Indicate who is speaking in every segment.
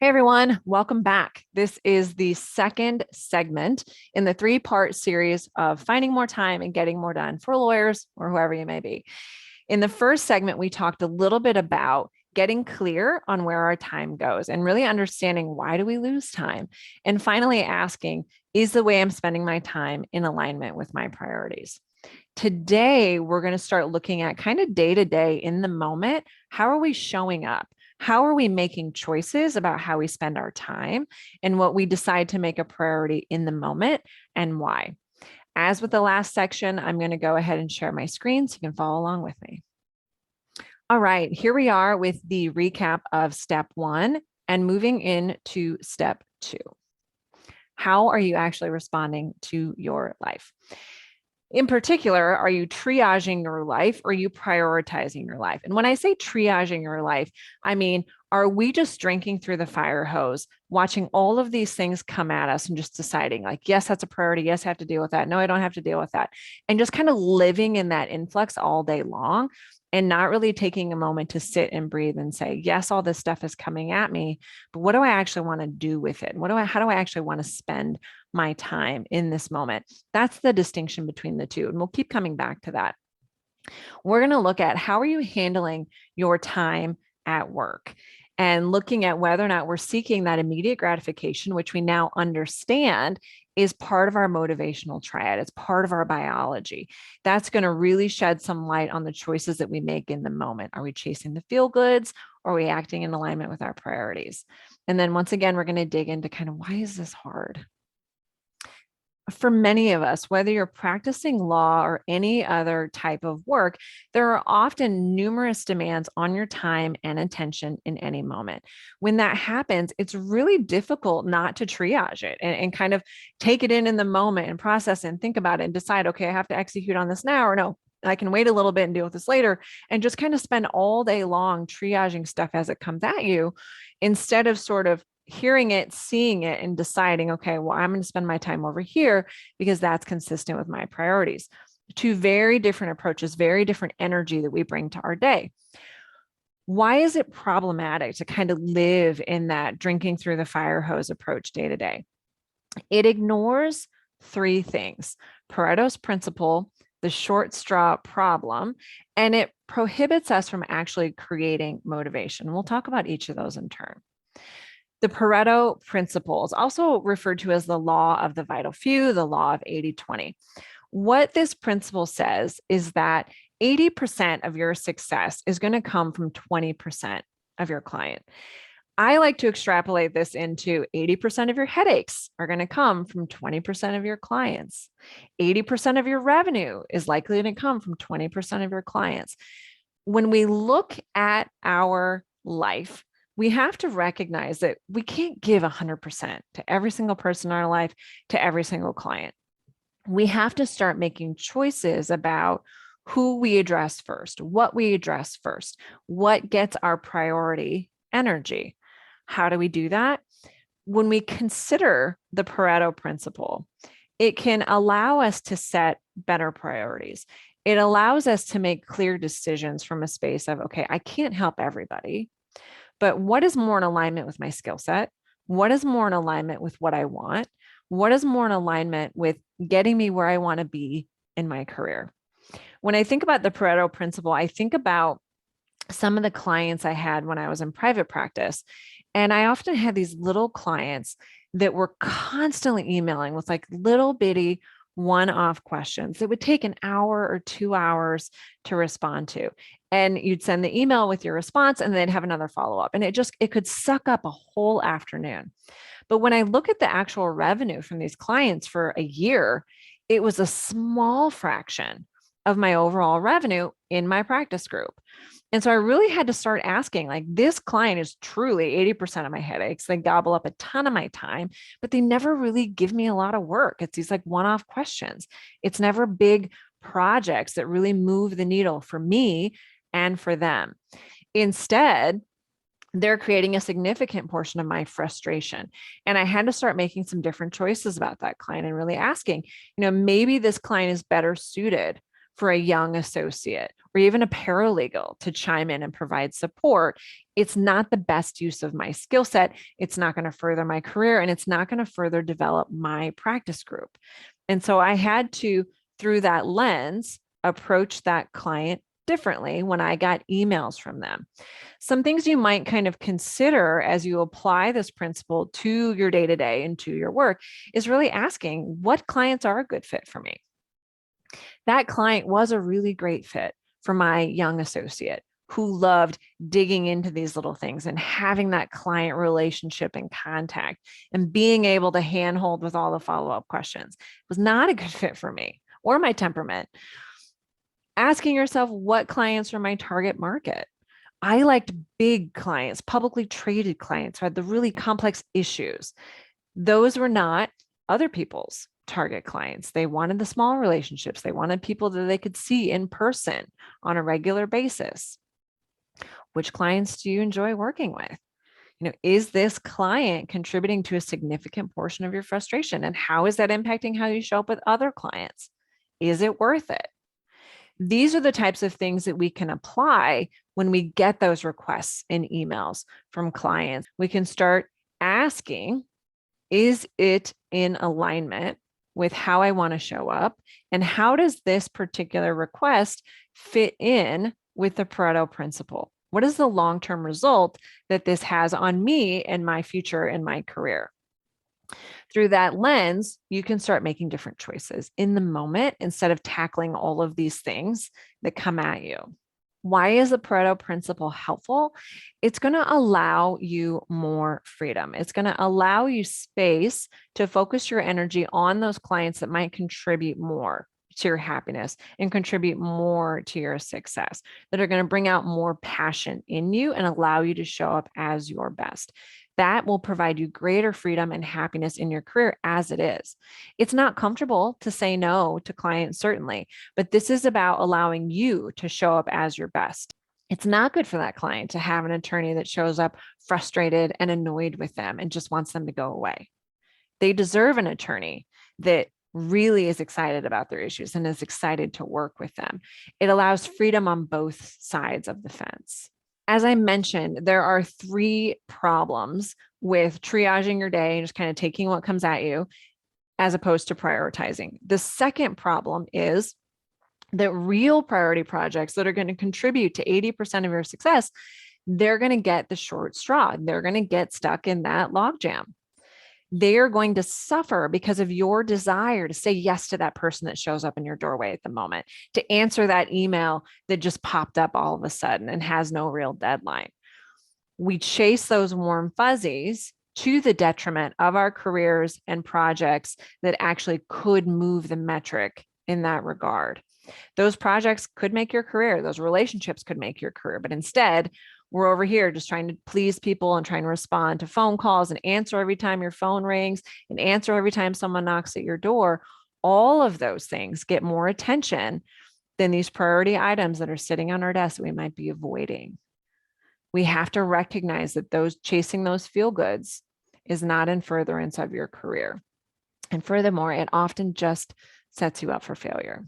Speaker 1: Hey everyone, welcome back. This is the second segment in the three-part series of finding more time and getting more done for lawyers or whoever you may be. In the first segment, we talked a little bit about getting clear on where our time goes and really understanding why do we lose time? And finally asking, is the way I'm spending my time in alignment with my priorities? Today, we're going to start looking at kind of day to day in the moment. How are we showing up? How are we making choices about how we spend our time and what we decide to make a priority in the moment and why? As with the last section, I'm going to go ahead and share my screen so you can follow along with me. All right, here we are with the recap of step one and moving into step two. How are you actually responding to your life? In particular, are you triaging your life or are you prioritizing your life? And when I say triaging your life, I mean, are we just drinking through the fire hose, watching all of these things come at us and just deciding, like, yes, that's a priority. Yes, I have to deal with that. No, I don't have to deal with that. And just kind of living in that influx all day long and not really taking a moment to sit and breathe and say, yes, all this stuff is coming at me, but what do I actually want to do with it? How do I actually want to spend my time in this moment? That's the distinction between the two. And we'll keep coming back to that. We're going to look at how are you handling your time at work and looking at whether or not we're seeking that immediate gratification, which we now understand is part of our motivational triad. It's part of our biology. That's going to really shed some light on the choices that we make in the moment. Are we chasing the feel goods or are we acting in alignment with our priorities? And then once again, we're going to dig into kind of why is this hard? For many of us, whether you're practicing law or any other type of work, there are often numerous demands on your time and attention in any moment. When that happens, it's really difficult not to triage it and kind of take it in the moment and process it and think about it and decide, okay, I have to execute on this now or no. I can wait a little bit and deal with this later, and just kind of spend all day long triaging stuff as it comes at you instead of sort of hearing it, seeing it, and deciding, okay, well, I'm going to spend my time over here because that's consistent with my priorities. Two very different approaches, very different energy that we bring to our day. Why is it problematic to kind of live in that drinking through the fire hose approach day to day? It ignores three things: Pareto's principle, the short straw problem, and it prohibits us from actually creating motivation. We'll talk about each of those in turn. The Pareto principle is also referred to as the law of the vital few, the law of 80-20. What this principle says is that 80% of your success is going to come from 20% of your client. I like to extrapolate this into 80% of your headaches are going to come from 20% of your clients. 80% of your revenue is likely to come from 20% of your clients. When we look at our life, we have to recognize that we can't give 100% to every single person in our life, to every single client. We have to start making choices about who we address first, what we address first, what gets our priority energy. How do we do that? When we consider the Pareto principle, it can allow us to set better priorities. It allows us to make clear decisions from a space of, okay, I can't help everybody, but what is more in alignment with my skill set? What is more in alignment with what I want? What is more in alignment with getting me where I want to be in my career? When I think about the Pareto principle, I think about some of the clients I had when I was in private practice. And I often had these little clients that were constantly emailing with like little bitty one-off questions that would take an hour or 2 hours to respond to. And you'd send the email with your response and then have another follow-up. And it could suck up a whole afternoon. But when I look at the actual revenue from these clients for a year, it was a small fraction of my overall revenue in my practice group. And so I really had to start asking, like, this client is truly 80% of my headaches. They gobble up a ton of my time, but they never really give me a lot of work. It's these like one-off questions. It's never big projects that really move the needle for me and for them. Instead, they're creating a significant portion of my frustration. And I had to start making some different choices about that client and really asking, maybe this client is better suited for a young associate or even a paralegal to chime in and provide support, it's not the best use of my skill set. It's not going to further my career, and it's not going to further develop my practice group. And so I had to, through that lens, approach that client differently when I got emails from them. Some things you might kind of consider as you apply this principle to your day to day and to your work is really asking, what clients are a good fit for me? That client was a really great fit for my young associate who loved digging into these little things and having that client relationship and contact and being able to handhold with all the follow-up questions. It was not a good fit for me or my temperament. Asking yourself, what clients are my target market? I liked big clients, publicly traded clients who had the really complex issues. Those were not other people's target clients. They wanted the small relationships. They wanted people that they could see in person on a regular basis. Which clients do you enjoy working with? Is this client contributing to a significant portion of your frustration? And how is that impacting how you show up with other clients? Is it worth it? These are the types of things that we can apply when we get those requests and emails from clients. We can start asking, is it in alignment with how I want to show up? And how does this particular request fit in with the Pareto principle? What is the long-term result that this has on me and my future and my career? Through that lens, you can start making different choices in the moment instead of tackling all of these things that come at you. Why is the Pareto principle helpful? It's going to allow you more freedom. It's going to allow you space to focus your energy on those clients that might contribute more to your happiness and contribute more to your success, that are going to bring out more passion in you and allow you to show up as your best. That will provide you greater freedom and happiness in your career as it is. It's not comfortable to say no to clients, certainly, but this is about allowing you to show up as your best. It's not good for that client to have an attorney that shows up frustrated and annoyed with them and just wants them to go away. They deserve an attorney that really is excited about their issues and is excited to work with them. It allows freedom on both sides of the fence. As I mentioned, there are 3 problems with triaging your day and just kind of taking what comes at you as opposed to prioritizing. The second problem is that real priority projects that are going to contribute to 80% of your success, they're going to get the short straw. They're going to get stuck in that logjam. They're going to suffer because of your desire to say yes to that person that shows up in your doorway at the moment, to answer that email that just popped up all of a sudden and has no real deadline. We chase those warm fuzzies to the detriment of our careers and projects that actually could move the metric in that regard. Those projects could make your career, those relationships could make your career, but instead, we're over here just trying to please people and trying to respond to phone calls and answer every time your phone rings and answer every time someone knocks at your door. All of those things get more attention than these priority items that are sitting on our desk that we might be avoiding. We have to recognize that chasing those feel goods is not in furtherance of your career. And furthermore, it often just sets you up for failure.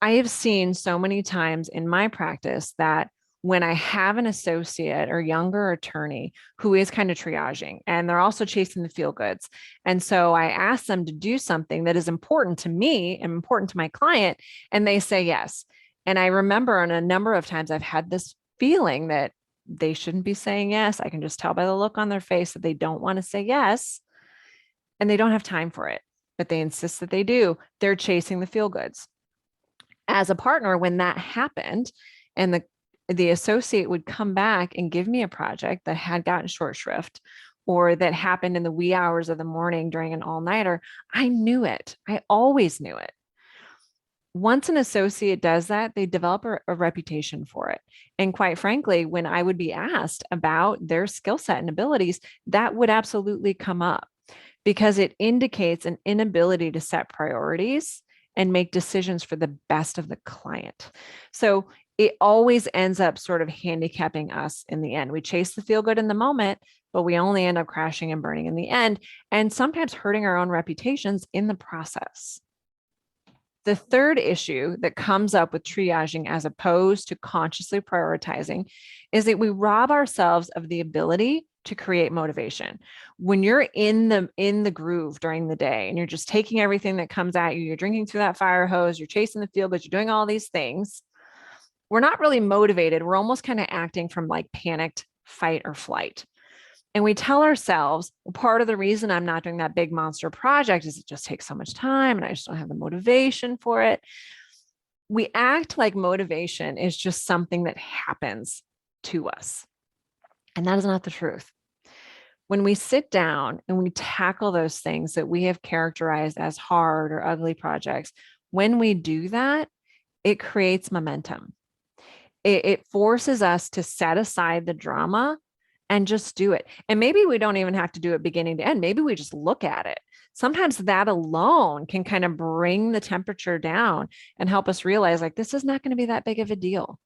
Speaker 1: I have seen so many times in my practice that when I have an associate or younger attorney who is kind of triaging and they're also chasing the feel goods. And so I ask them to do something that is important to me and important to my client, and they say yes. And I remember on a number of times I've had this feeling that they shouldn't be saying yes. I can just tell by the look on their face that they don't want to say yes and they don't have time for it, but they insist that they do. They're chasing the feel goods. As a partner, when that happened and the associate would come back and give me a project that had gotten short shrift or that happened in the wee hours of the morning during an all-nighter, I knew it. I always knew it. Once an associate does that, they develop a reputation for it. And quite frankly, when I would be asked about their skill set and abilities, that would absolutely come up because it indicates an inability to set priorities and make decisions for the best of the client. So it always ends up sort of handicapping us in the end. We chase the feel good in the moment, but we only end up crashing and burning in the end, and sometimes hurting our own reputations in the process. The third issue that comes up with triaging as opposed to consciously prioritizing is that we rob ourselves of the ability to create motivation. When you're in the groove during the day and you're just taking everything that comes at you, you're drinking through that fire hose, you're chasing the field, but you're doing all these things, we're not really motivated. We're almost kind of acting from like panicked fight or flight. And we tell ourselves, well, part of the reason I'm not doing that big monster project is it just takes so much time and I just don't have the motivation for it. We act like motivation is just something that happens to us. And that is not the truth. When we sit down and we tackle those things that we have characterized as hard or ugly projects, when we do that, it creates momentum. It forces us to set aside the drama and just do it. And maybe we don't even have to do it beginning to end. Maybe we just look at it. Sometimes that alone can kind of bring the temperature down and help us realize like, this is not going to be that big of a deal.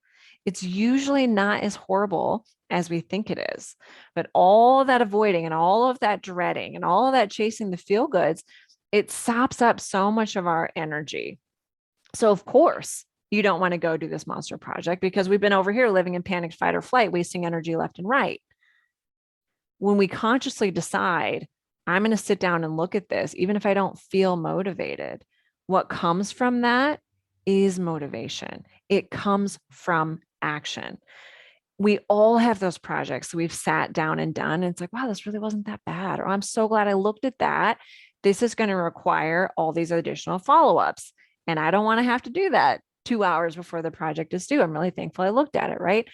Speaker 1: It's usually not as horrible as we think it is. But all of that avoiding and all of that dreading and all of that chasing the feel goods, it sops up so much of our energy. So of course, you don't want to go do this monster project because we've been over here living in panic, fight, or flight, wasting energy left and right. When we consciously decide, I'm going to sit down and look at this, even if I don't feel motivated, what comes from that is motivation. It comes from action. We all have those projects we've sat down and done. And it's like, wow, this really wasn't that bad. Or I'm so glad I looked at that. This is going to require all these additional follow-ups. And I don't want to have to do that 2 hours before the project is due. I'm really thankful I looked at it, right?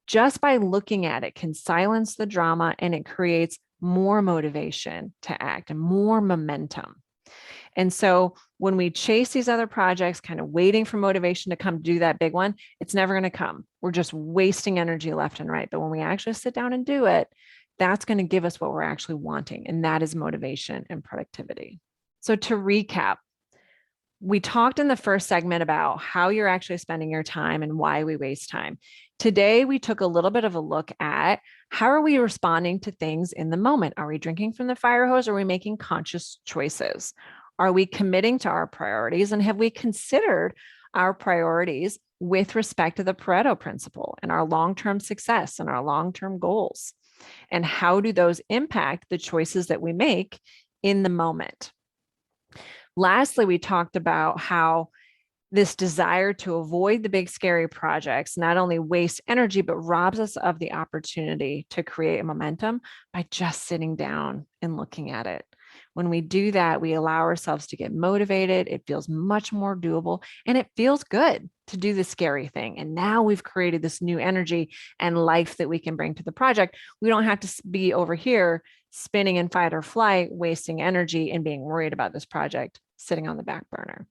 Speaker 1: Just by looking at it can silence the drama and it creates more motivation to act and more momentum. And so when we chase these other projects, kind of waiting for motivation to come do that big one, it's never going to come. We're just wasting energy left and right. But when we actually sit down and do it, that's going to give us what we're actually wanting. And that is motivation and productivity. So to recap, we talked in the first segment about how you're actually spending your time and why we waste time. Today, we took a little bit of a look at how are we responding to things in the moment? Are we drinking from the fire hose? Or are we making conscious choices? Are we committing to our priorities? And have we considered our priorities with respect to the Pareto principle and our long-term success and our long-term goals? And how do those impact the choices that we make in the moment? Lastly, we talked about how this desire to avoid the big scary projects not only wastes energy, but robs us of the opportunity to create momentum by just sitting down and looking at it. When we do that, we allow ourselves to get motivated. It feels much more doable and it feels good to do the scary thing. And now we've created this new energy and life that we can bring to the project. We don't have to be over here spinning in fight or flight, wasting energy and being worried about this project sitting on the back burner.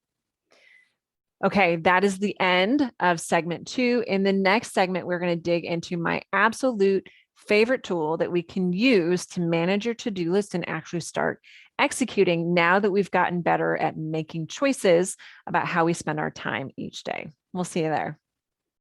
Speaker 1: Okay, that is the end of segment 2. In the next segment, we're going to dig into my absolute favorite tool that we can use to manage your to-do list and actually start executing now that we've gotten better at making choices about how we spend our time each day. We'll see you there.